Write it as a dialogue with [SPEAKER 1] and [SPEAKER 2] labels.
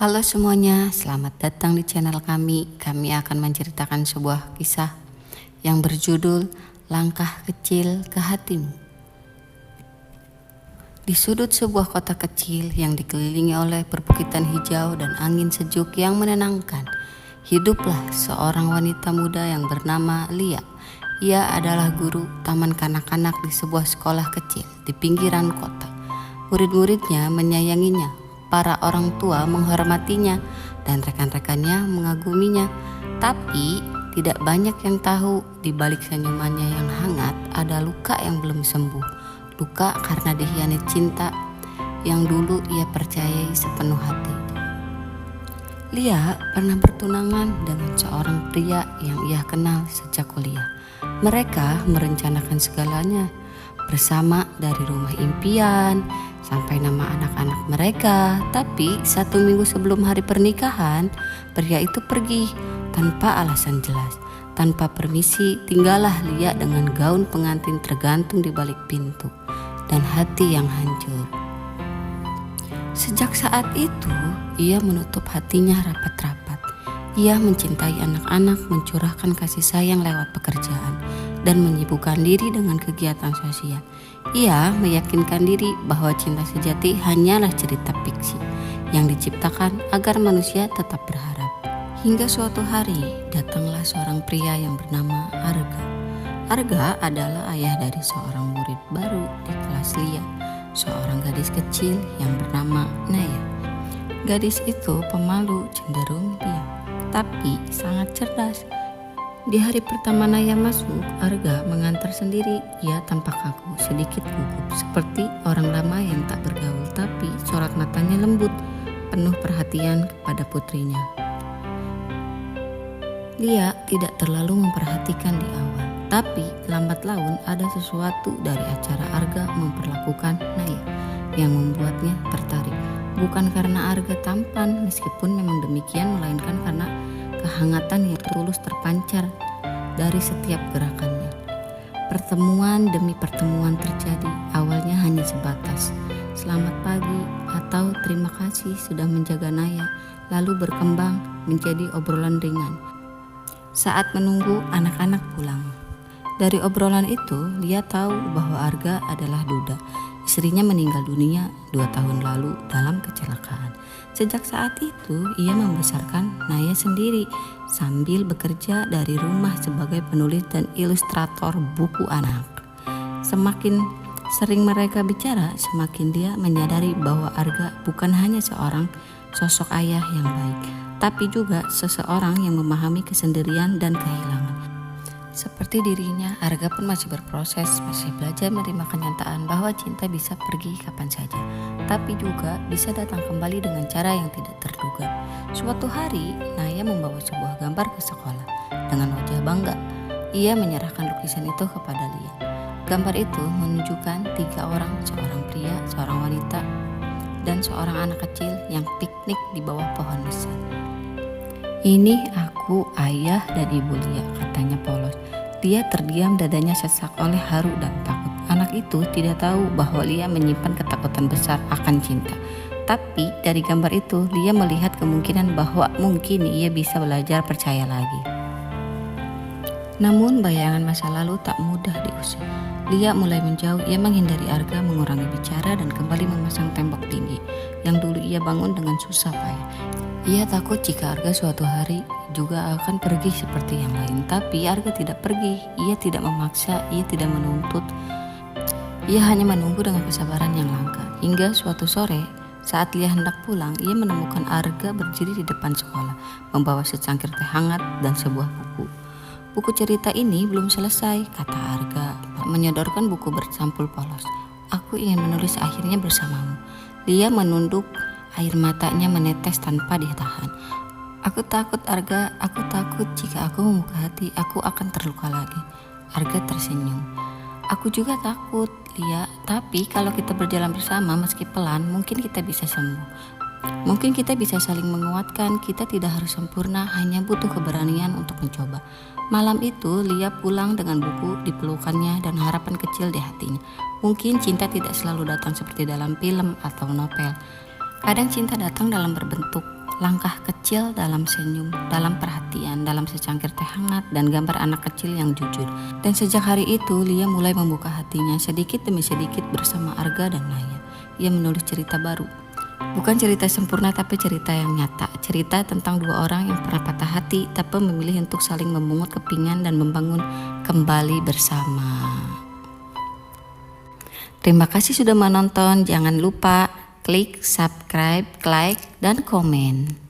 [SPEAKER 1] Halo semuanya, selamat datang di channel kami. Kami akan menceritakan sebuah kisah yang berjudul Langkah Kecil ke Hatimu. Di sudut sebuah kota kecil yang dikelilingi oleh perbukitan hijau dan angin sejuk yang menenangkan, hiduplah seorang wanita muda yang bernama Lia. Ia adalah guru taman kanak-kanak di sebuah sekolah kecil di pinggiran kota. Murid-muridnya menyayanginya, para orang tua menghormatinya, dan rekan-rekannya mengaguminya. Tapi tidak banyak yang tahu di balik senyumannya yang hangat ada luka yang belum sembuh. Luka karena dikhianati cinta yang dulu ia percayai sepenuh hati. Lia pernah bertunangan dengan seorang pria yang ia kenal sejak kuliah. Mereka merencanakan segalanya bersama, dari rumah impian sampai nama anak-anak mereka. Tapi 1 minggu sebelum hari pernikahan, pria itu pergi tanpa alasan jelas. Tanpa permisi, tinggallah Lia dengan gaun pengantin tergantung di balik pintu dan hati yang hancur. Sejak saat itu, ia menutup hatinya rapat-rapat. Ia mencintai anak-anak, mencurahkan kasih sayang lewat pekerjaan, dan menyibukkan diri dengan kegiatan sosial. Ia meyakinkan diri bahwa cinta sejati hanyalah cerita fiksi yang diciptakan agar manusia tetap berharap. Hingga suatu hari, datanglah seorang pria yang bernama Arga. Arga adalah ayah dari seorang murid baru di kelas Lia, seorang gadis kecil yang bernama Naya. Gadis itu pemalu, cenderung diam, tapi sangat cerdas. Di hari pertama Naya masuk, Arga mengantar sendiri. Ia tampak kaku, sedikit gugup, seperti orang lama yang tak bergaul, tapi sorot matanya lembut, penuh perhatian kepada putrinya. Lia tidak terlalu memperhatikan di awal, tapi lambat laun ada sesuatu dari acara Arga memperlakukan Naya yang membuatnya tertarik. Bukan karena Arga tampan, meskipun memang demikian, melainkan karena kehangatan yang tulus terpancar dari setiap gerakannya. Pertemuan demi pertemuan terjadi. Awalnya hanya sebatas "Selamat pagi" atau "Terima kasih sudah menjaga Naya", lalu berkembang menjadi obrolan ringan saat menunggu anak-anak pulang. Dari obrolan itu, Lia tahu bahwa Arga adalah duda. Istrinya meninggal dunia 2 tahun lalu dalam kecelakaan. Sejak saat itu, ia membesarkan Naya sendiri sambil bekerja dari rumah sebagai penulis dan ilustrator buku anak. Semakin sering mereka bicara, semakin dia menyadari bahwa Arga bukan hanya seorang sosok ayah yang baik, tapi juga seseorang yang memahami kesendirian dan kehilangan. Seperti dirinya, Arga pun masih berproses, masih belajar menerima kenyataan bahwa cinta bisa pergi kapan saja, tapi juga bisa datang kembali dengan cara yang tidak terduga. Suatu hari, Naya membawa sebuah gambar ke sekolah. Dengan wajah bangga, ia menyerahkan lukisan itu kepada Lia. Gambar itu menunjukkan 3 orang, seorang pria, seorang wanita, dan seorang anak kecil yang piknik di bawah pohon besar. "Ini aku, ayah dan ibu Lia," katanya polos. Lia terdiam, dadanya sesak oleh haru dan takut. Anak itu tidak tahu bahwa Lia menyimpan ketakutan besar akan cinta. Tapi dari gambar itu, Lia melihat kemungkinan bahwa mungkin ia bisa belajar percaya lagi. Namun bayangan masa lalu tak mudah diusir. Lia mulai menjauh. Ia menghindari Arga, mengurangi bicara, dan kembali memasang tembok tinggi yang dulu ia bangun dengan susah payah. Ia takut jika Arga suatu hari juga akan pergi seperti yang lain. Tapi Arga tidak pergi. Ia tidak memaksa, ia tidak menuntut. Ia hanya menunggu dengan kesabaran yang langka. Hingga suatu sore, saat Lia hendak pulang, ia menemukan Arga berdiri di depan sekolah, membawa secangkir teh hangat dan sebuah buku. "Buku cerita ini belum selesai," kata Arga, menyodorkan buku bersampul polos. "Aku ingin menulis akhirnya bersamamu." Lia menunduk, air matanya menetes tanpa ditahan. "Aku takut, Arga, aku takut jika aku membuka hati, aku akan terluka lagi." Arga tersenyum. "Aku juga takut, Lia, tapi kalau kita berjalan bersama meski pelan, mungkin kita bisa sembuh. Mungkin kita bisa saling menguatkan. Kita tidak harus sempurna, hanya butuh keberanian untuk mencoba." Malam itu, Lia pulang dengan buku di pelukannya dan harapan kecil di hatinya. Mungkin cinta tidak selalu datang seperti dalam film atau novel. Kadang cinta datang dalam berbentuk langkah kecil dalam senyum, dalam perhatian, dalam secangkir teh hangat, dan gambar anak kecil yang jujur. Dan sejak hari itu, Lia mulai membuka hatinya sedikit demi sedikit bersama Arga dan Naya. Ia menulis cerita baru. Bukan cerita sempurna tapi cerita yang nyata. Cerita tentang dua orang yang pernah patah hati tapi memilih untuk saling memungut kepingan dan membangun kembali bersama. Terima kasih sudah menonton. Jangan lupa klik subscribe, like, dan komen.